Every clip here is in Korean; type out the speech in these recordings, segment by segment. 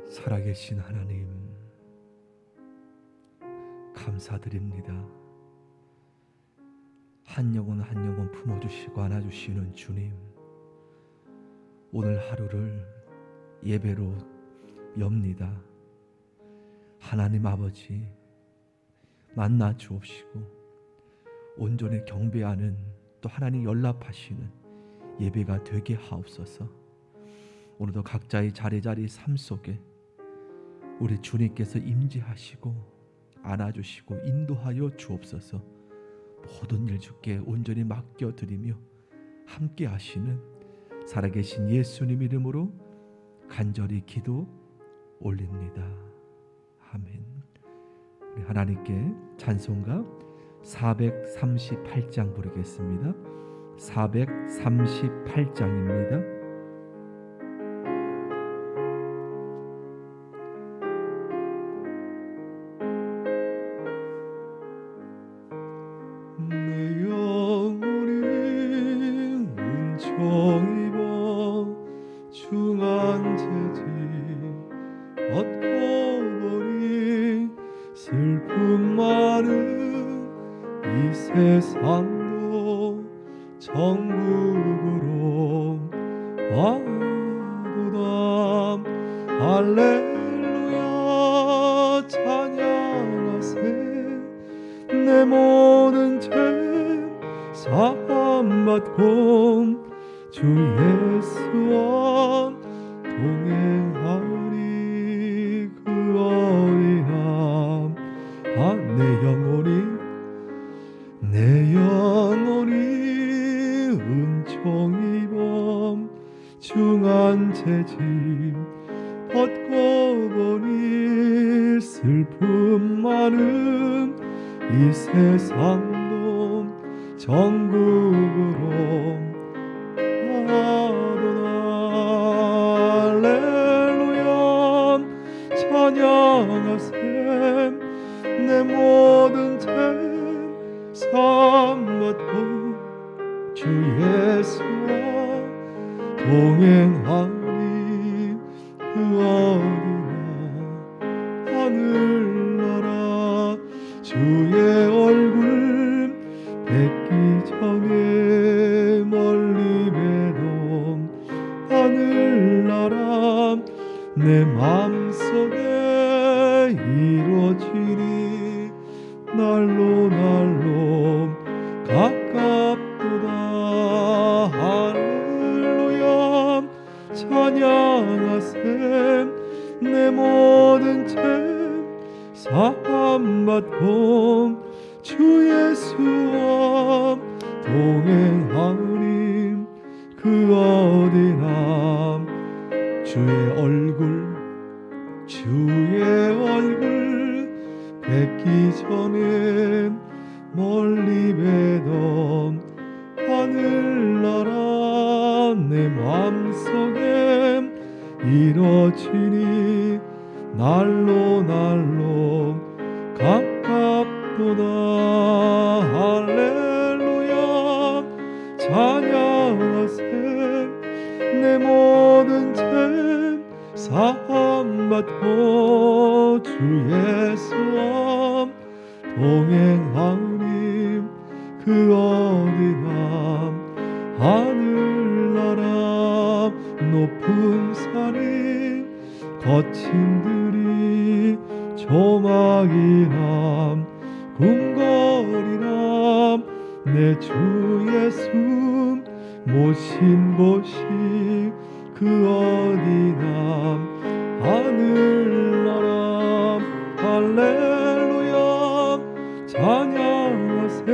살아계신 하나님, 감사드립니다. 한 영혼 한 영혼 품어주시고 안아주시는 주님, 오늘 하루를 예배로 엽니다. 하나님 아버지, 만나 주옵시고 온전히 경배하는, 또 하나님 연락하시는 예배가 되게 하옵소서. 오늘도 각자의 자리 삶 속에 우리 주님께서 임재하시고 안아주시고 인도하여 주옵소서. 모든 일 주께 온전히 맡겨드리며 함께 하시는 살아계신 예수님 이름으로 간절히 기도 올립니다. 아멘. 우리 하나님께 찬송가 438장 부르겠습니다. 438장입니다. 슬픔 많은 이 세상도 천국으로 와도다. 할렐루야 찬양하세. 내 모든 죄 사함받고 주 예수와 동행하리. 그 어디나 내 영혼이 은총 입어 중한 죄짐 벗고 보니 슬픔 많은 이 세상도 천국으로 아도나. 할렐루야 찬양하세. 내 모든 죄 사함받고 주 예수와 동행하리. 그 어디나 하늘나라 주의 얼굴 뵙기 전에 멀리 뵈던 하늘나라 내 맘속에 이루어지리. 날로 가깝도다. 할렐루야 찬양하세. 내 모든 죄 사함받고 주 예수와 동행하리. 그 어디나 주의 얼굴 뵙기 전에 멀리 뵈던 하늘나라 내 맘속에 이뤄지니. 날로 가깝도다. 할렐루야 찬양하세. 내 모든 죄 사함받고 주 예수와 동행하리. 그 어디나 하늘나라 높은 산이 거친 들이 조막이나 궁궐이나 내 주 예수 모신 곳이 그 어디나 하늘나라. 할렐루야 찬양하세.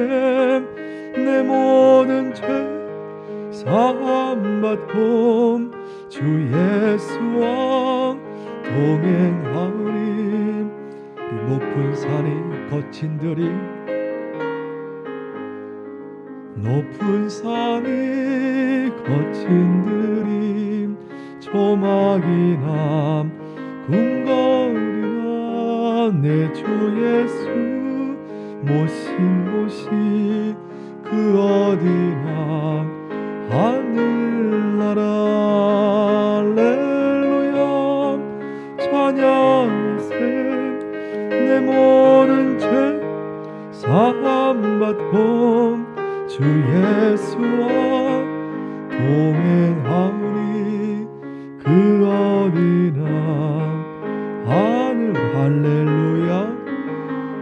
내 모든 죄 사함받고 주 예수와 동행하리. 높은 산이 거친 들이 조막이나 궁궐이나 내 주 예수 모신 곳이 그 어디나 하늘나라. 할렐루야 찬양하세 내 모든 죄 사함받고 주 예수와 동행하오니 그 어디나 하늘 할렐루야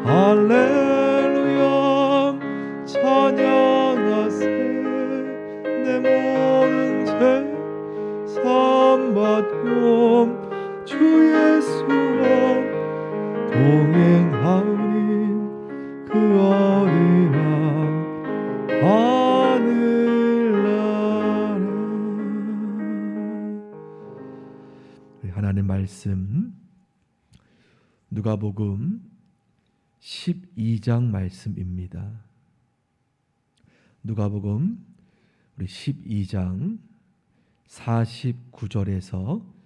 할렐루야 찬양하세 내 모든 죄 사함받고 주 예수와 동행하오니 그 어디나 하늘나라. 하나님 말씀 누가복음 12장 말씀입니다. 누가복음 우리 12장 49절에서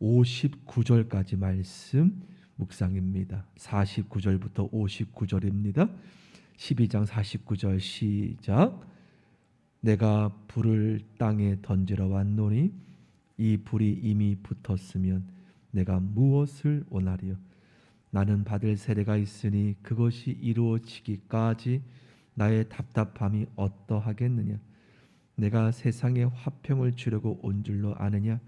59절까지 말씀 묵상입니다. 49절부터 59절입니다. 12장 49절 시작. 내가 불을 땅에 던지러 왔노니 이 불이 이미 붙었으면 내가 무엇을 원하리요? 나는 받을 세례가 있으니 그것이 이루어지기까지 나의 답답함이 어떠하겠느냐? 내가 세상에 화평을 주려고 온 줄로 아느냐?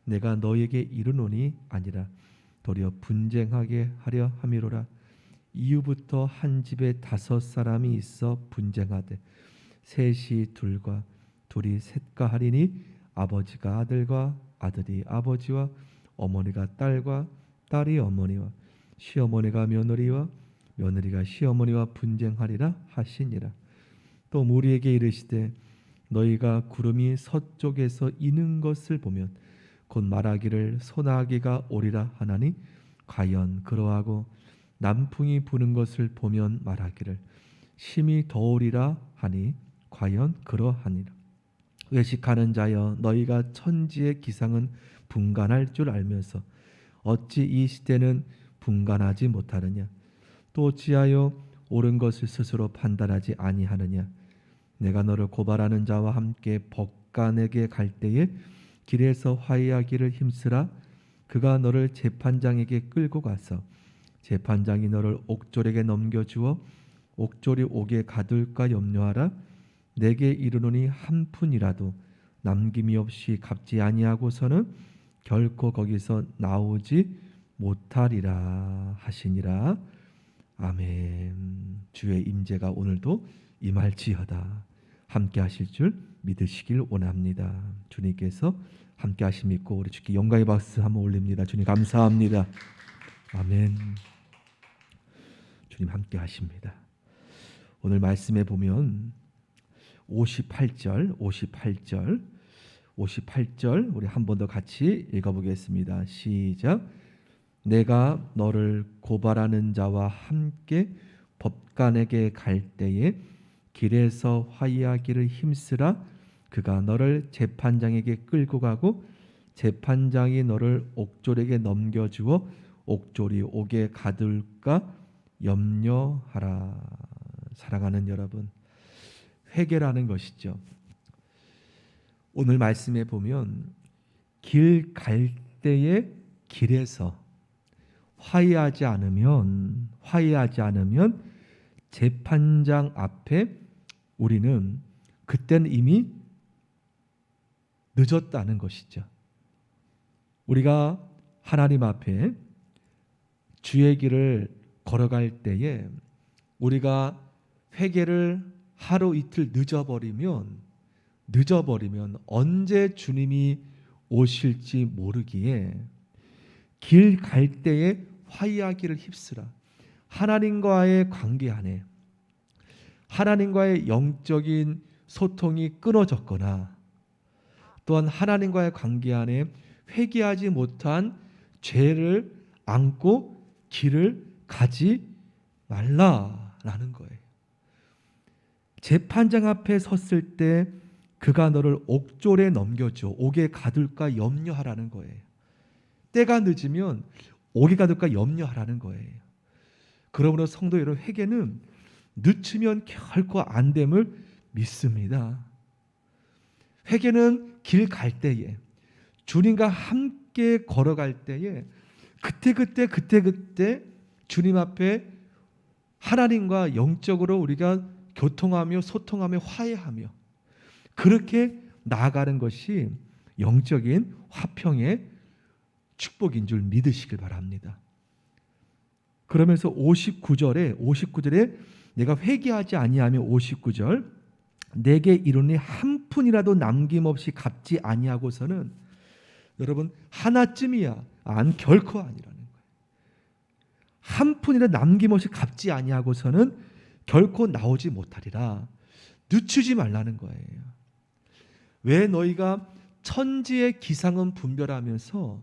내가 너에게 이르노니 아니라 도리어 분쟁하게 하려 함이로라. 이후부터 한 집에 5 사람이 있어 분쟁하되 셋이 둘과 둘이 셋과 하리니 아버지가 아들과 아들이 아버지와 어머니가 딸과 딸이 어머니와 시어머니가 며느리와 며느리가 시어머니와 분쟁하리라 하시니라. 또 무리에게 이르시되 너희가 구름이 서쪽에서 이는 것을 보면 곧 말하기를 소나기가 오리라 하나니 과연 그러하고 남풍이 부는 것을 보면 말하기를 심히 더우리라 하니 과연 그러하니라. 외식하는 자여 너희가 천지의 기상은 분간할 줄 알면서 어찌 이 시대는 분간하지 못하느냐? 또 어찌하여 옳은 것을 스스로 판단하지 아니하느냐? 내가 너를 고발하는 자와 함께 법관에게 갈 때에 길에서 화해하기를 힘쓰라. 그가 너를 재판장에게 끌고 가서 재판장이 너를 옥졸에게 넘겨주어 옥졸이 옥에 가둘까 염려하라. 내게 이르노니 한 푼이라도 남김이 없이 갚지 아니하고서는 결코 거기서 나오지 못하리라 하시니라. 아멘. 주의 임재가 오늘도 임할지어다. 함께 하실 줄 믿으시길 원합니다. 주님께서 함께 하심 믿고 우리 주께 영광의 박수 한번 올립니다. 주님 감사합니다. 아멘. 주님 함께 하십니다. 오늘 말씀에 보면 58절 우리 한 번 더 같이 읽어보겠습니다. 시작. 내가 너를 고발하는 자와 함께 법관에게 갈 때에 길에서 화해하기를 힘쓰라. 그가 너를 재판장에게 끌고 가고 재판장이 너를 옥졸에게 넘겨주어 옥졸이 옥에 가둘까 염려하라. 사랑하는 여러분, 회개라는 것이죠. 오늘 말씀에 보면 길 갈 때에 길에서 화해하지 않으면 재판장 앞에 우리는 그때는 이미 늦었다는 것이죠. 우리가 하나님 앞에 주의 길을 걸어갈 때에 우리가 회개를 하루 이틀 늦어버리면 언제 주님이 오실지 모르기에 길 갈 때에 화해하기를 힘쓰라. 하나님과의 관계 안에 하나님과의 영적인 소통이 끊어졌거나 또한 하나님과의 관계 안에 회개하지 못한 죄를 안고 길을 가지 말라라는 거예요. 재판장 앞에 섰을 때 그가 너를 옥졸에 넘겨줘 옥에 가둘까 염려하라는 거예요. 때가 늦으면 옥에 가둘까 염려하라는 거예요. 그러므로 성도 여러분, 회개는 늦추면 결코 안 됨을 믿습니다. 회개는 길 갈 때에 주님과 함께 걸어갈 때에 그때 주님 앞에 하나님과 영적으로 우리가 교통하며 소통하며 화해하며 그렇게 나아가는 것이 영적인 화평의 축복인 줄 믿으시길 바랍니다. 그러면서 59절에 내가 회개하지 아니하며 59절 내게 이르니 한 푼이라도 남김없이 갚지 아니하고서는 여러분 하나쯤이야 결코 아니라는 거예요. 한 푼이라도 남김없이 갚지 아니하고서는 결코 나오지 못하리라. 늦추지 말라는 거예요. 왜 너희가 천지의 기상은 분별하면서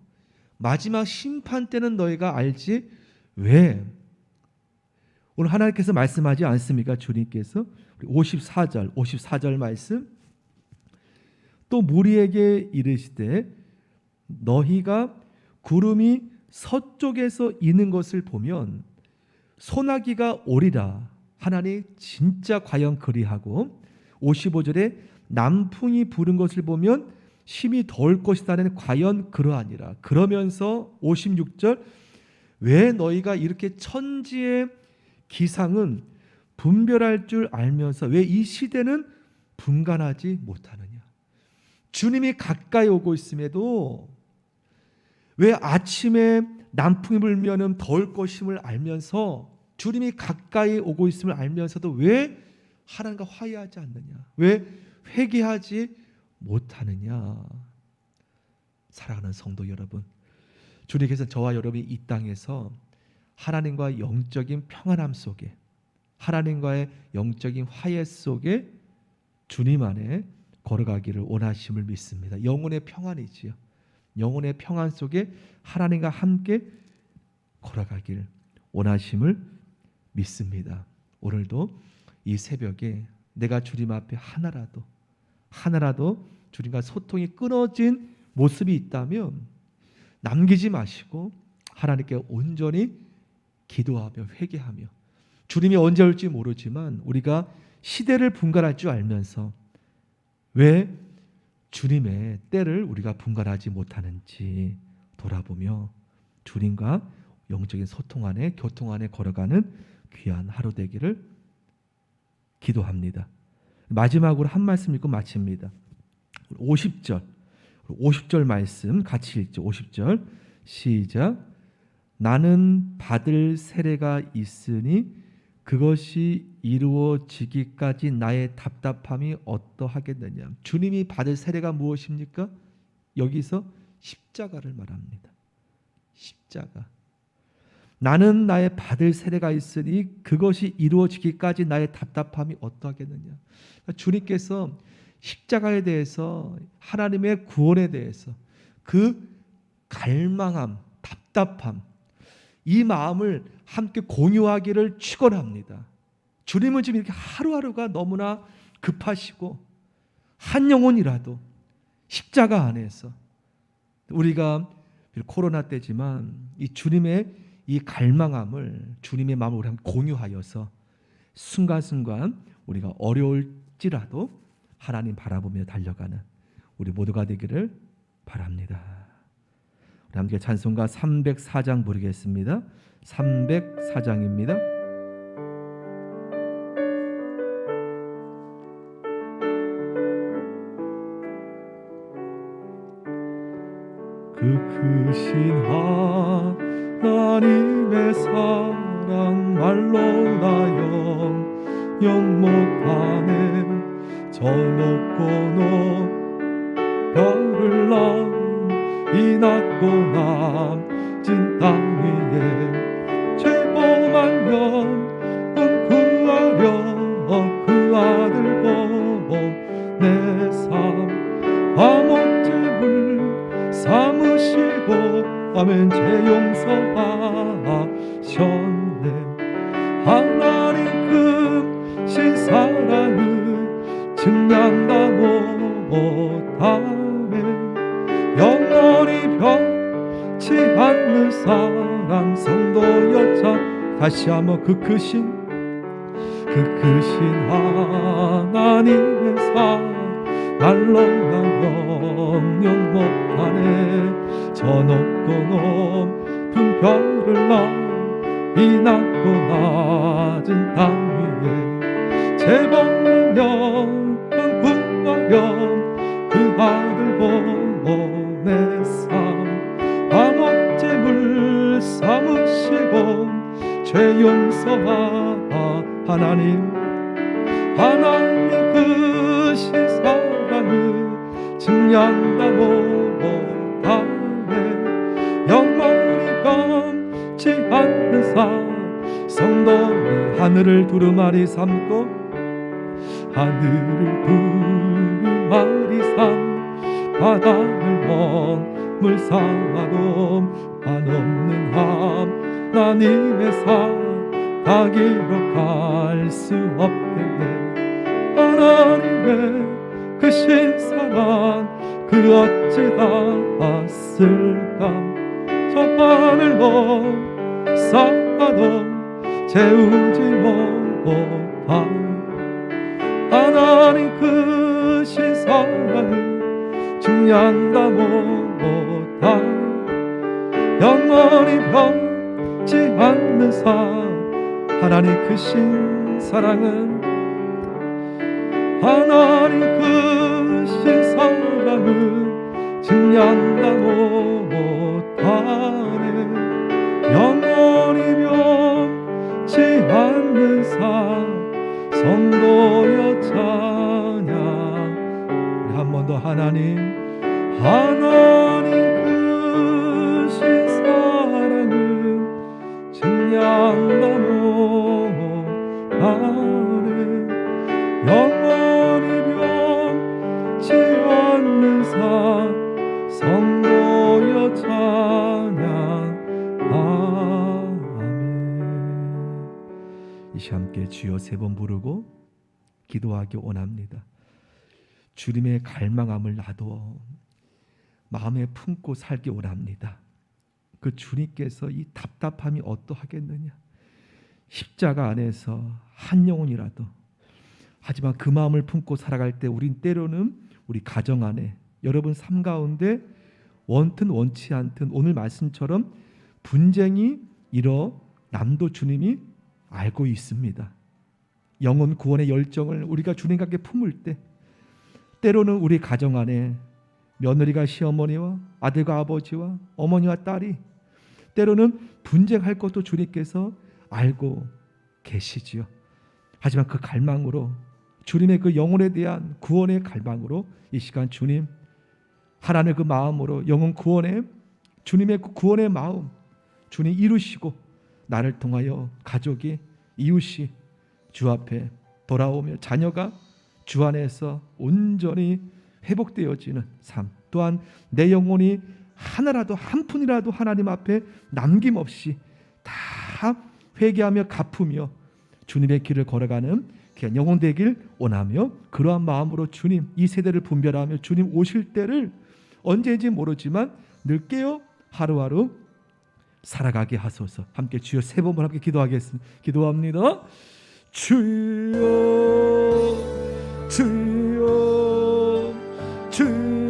마지막 심판 때는 너희가 알지 왜? 오늘 하나님께서 말씀하지 않습니까? 주님께서 54절 말씀 또 무리에게 이르시되 너희가 구름이 서쪽에서 이는 것을 보면 소나기가 오리라. 하나님 진짜 과연 그리하고 55절에 남풍이 부는 것을 보면 심히 더울 것이다는 과연 그러하니라. 그러면서 56절 왜 너희가 이렇게 천지의 기상은 분별할 줄 알면서 왜 이 시대는 분간하지 못하느냐. 주님이 가까이 오고 있음에도 왜 아침에 남풍이 불면은 더울 것임을 알면서 주님이 가까이 오고 있음을 알면서도 왜 하나님과 화해하지 않느냐. 왜 회개하지 못하느냐. 사랑하는 성도 여러분, 주님께서 저와 여러분이 이 땅에서 하나님과 영적인 평안함 속에 하나님과의 영적인 화해 속에 주님 안에 걸어가기를 원하심을 믿습니다. 영혼의 평안이지요. 영혼의 평안 속에 하나님과 함께 걸어가길 원하심을 믿습니다. 오늘도 이 새벽에 내가 주님 앞에 하나라도 주님과 소통이 끊어진 모습이 있다면 남기지 마시고 하나님께 온전히 기도하며 회개하며 주님이 언제 올지 모르지만 우리가 시대를 분간할 줄 알면서 왜 주님의 때를 우리가 분간하지 못하는지 돌아보며 주님과 영적인 소통 안에 교통 안에 걸어가는 귀한 하루 되기를 기도합니다. 마지막으로 한 말씀 읽고 마칩니다. 50절 말씀 같이 읽죠. 50절 시작. 나는 받을 세례가 있으니 그것이 이루어지기까지 나의 답답함이 어떠하겠느냐. 주님이 받을 세례가 무엇입니까? 여기서 십자가를 말합니다. 십자가. 나는 나의 받을 세례가 있으니 그것이 이루어지기까지 나의 답답함이 어떠하겠느냐. 주님께서 십자가에 대해서 하나님의 구원에 대해서 그 갈망함, 답답함 이 마음을 함께 공유하기를 축원합니다. 주님은 지금 이렇게 하루하루가 너무나 급하시고 한 영혼이라도 십자가 안에서 우리가 코로나 때지만 이 주님의 이 갈망함을 주님의 마음을 우리 함께 공유하여서 순간순간 우리가 어려울지라도 하나님 바라보며 달려가는 우리 모두가 되기를 바랍니다. 우리 함께 찬송가 304장 부르겠습니다. 304장입니다. 그 크신 하나님의 사랑 말로 나영 못하네. 저 높고 별을 낳은 이 낮고 낮은 땅 위에 죄범한 영혼 구하려 그 아들 보내사 화목제물 삼으시고 아멘 죄 용서하셨네. 하나님 크신 사랑을 증명다 못하네. 영원히 변치 않는 사랑 성도 여자 다시 한번 그 크신 하나님의 사랑 날로 나요 영영 못하네. 저 높고 높은 별을 이 낮고 낮은 땅 위에 재벌 영혼 구하렴. 그 아들 보내삼 화목제물 삼으시고 죄 용서하 하나님. 하나님 크신 사랑을 증량다 못하네. 영원히 변치 않는 사 성도의 하늘을 두루마리 삼고 하늘을 두루마리 삼 바다를 먼물 삼아도 한없는 하나님의 사 기록할 수 없겠네. 하나님의 크신 사랑 그 어찌 닿았을까. 저 하늘로 쌓아도 채우지 못한 하나님 크신 사랑을 증량다 못한 영원히 변치 않는 사 하나님 크신 사랑은 하나님 크신 사랑을 증량다 못하네. 영원히 변치 않는 사 성도여 찬양. 우리 한 번 더 하나님 크신 사랑을 증량다 못하네. 영원히 변치 않는 사 성도여 찬양. 아멘. 이 시간 함께 주여 세 번 부르고 기도하기 원합니다. 주님의 갈망함을 나도 마음에 품고 살기 원합니다. 그 주님께서 이 답답함이 어떠하겠느냐. 십자가 안에서 한 영혼이라도, 하지만 그 마음을 품고 살아갈 때 우린 때로는 우리 가정 안에, 여러분 삶 가운데 원튼 원치 않든 오늘 말씀처럼 분쟁이 일어남도 주님이 알고 있습니다. 영혼 구원의 열정을 우리가 주님과 함께 품을 때 때로는 우리 가정 안에 며느리가 시어머니와 아들과 아버지와 어머니와 딸이 때로는 분쟁할 것도 주님께서 알고 계시지요. 하지만 그 갈망으로, 주님의 그 영혼에 대한 구원의 갈망으로 이 시간 주님, 하나님의 그 마음으로 영혼 구원의, 주님의 그 구원의 마음 주님 이루시고 나를 통하여 가족이, 이웃이 주 앞에 돌아오며 자녀가 주 안에서 온전히 회복되어지는 삶, 또한 내 영혼이 하나라도 한 푼이라도 하나님 앞에 남김없이 다 회개하며 갚으며 주님의 길을 걸어가는 귀한 영혼 되길 원하며, 그러한 마음으로 주님 이 세대를 분별하며 주님 오실 때를 언제인지 모르지만 늘 깨어 하루하루 살아가게 하소서. 함께 주여 세 번만 함께 기도하겠습니다. 기도합니다. 주여 주여 주여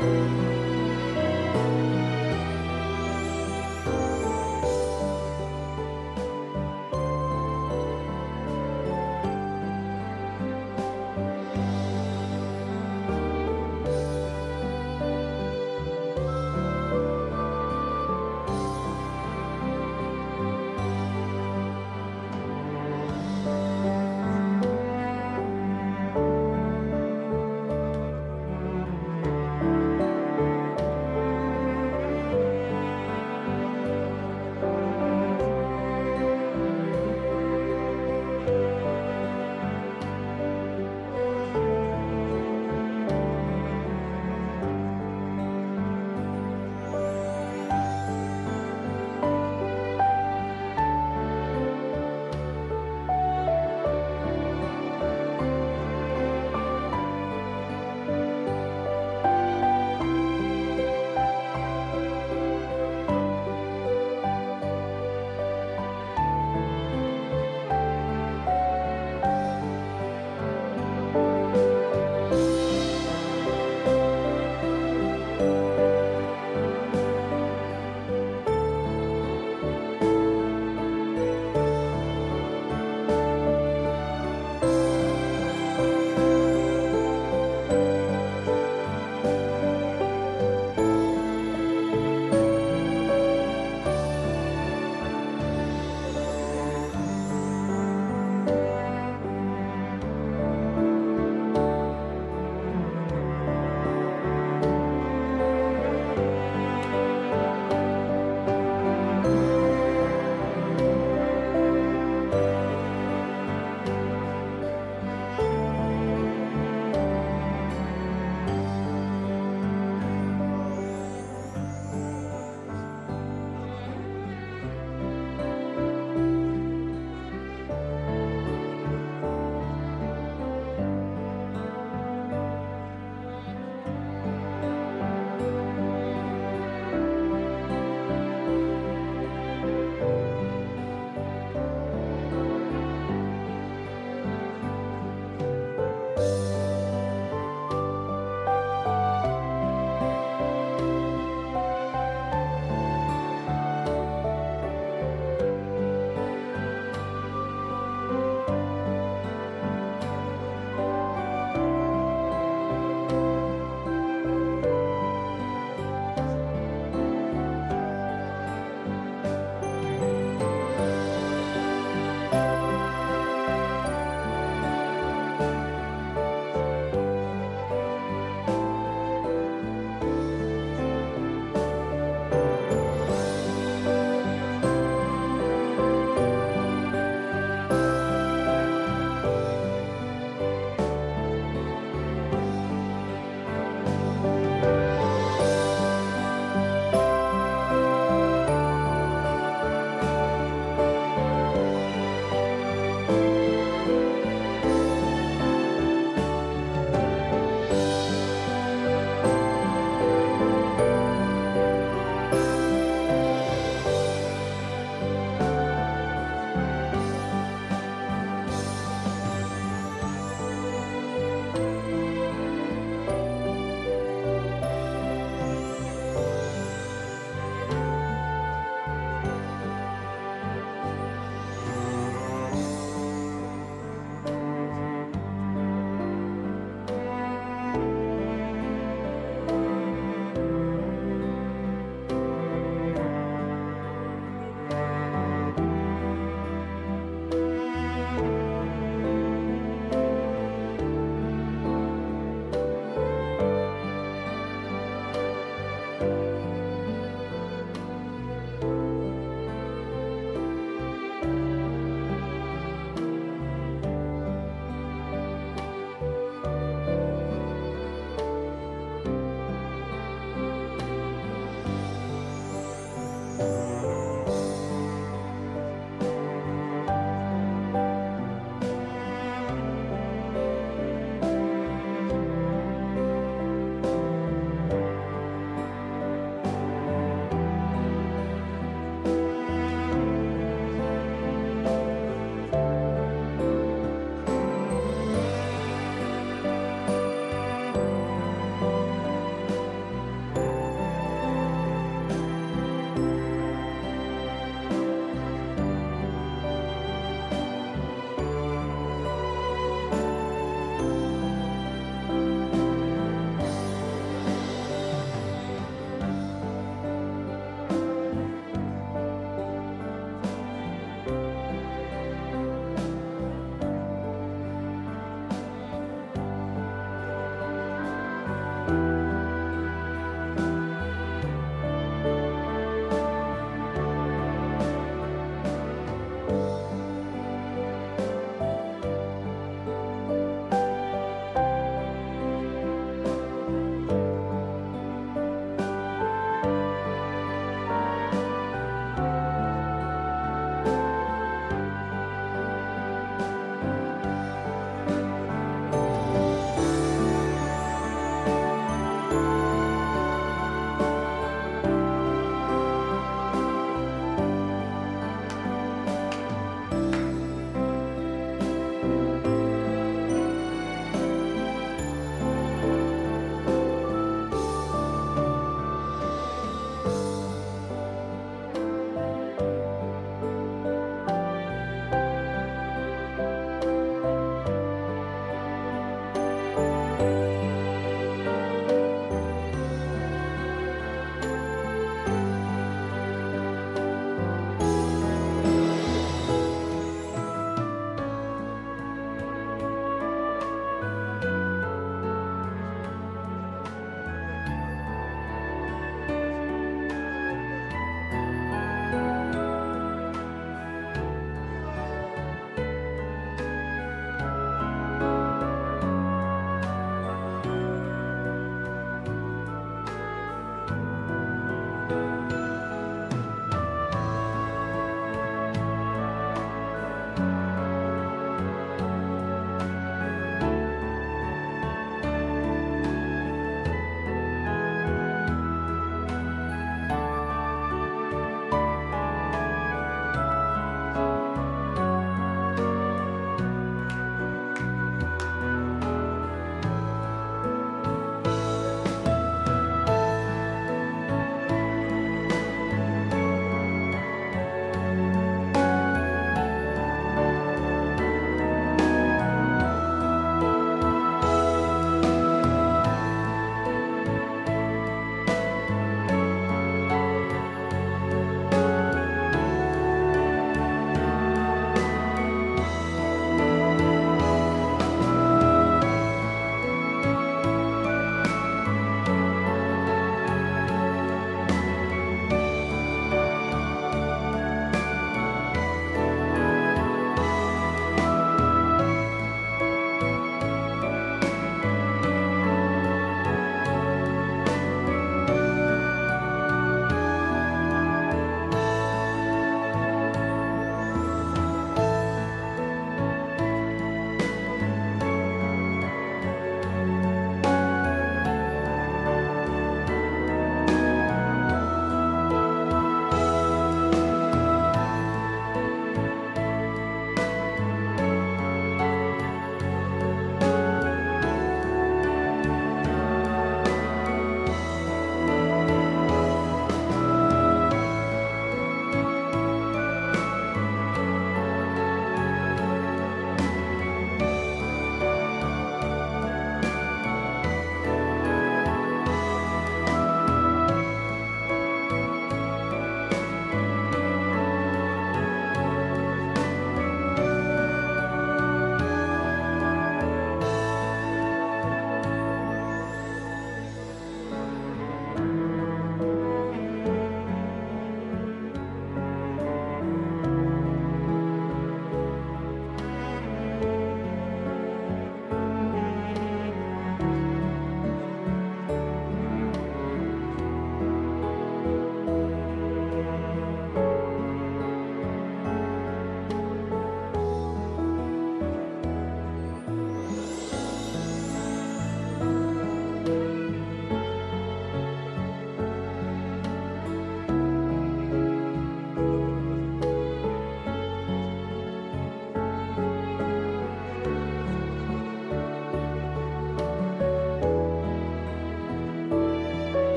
주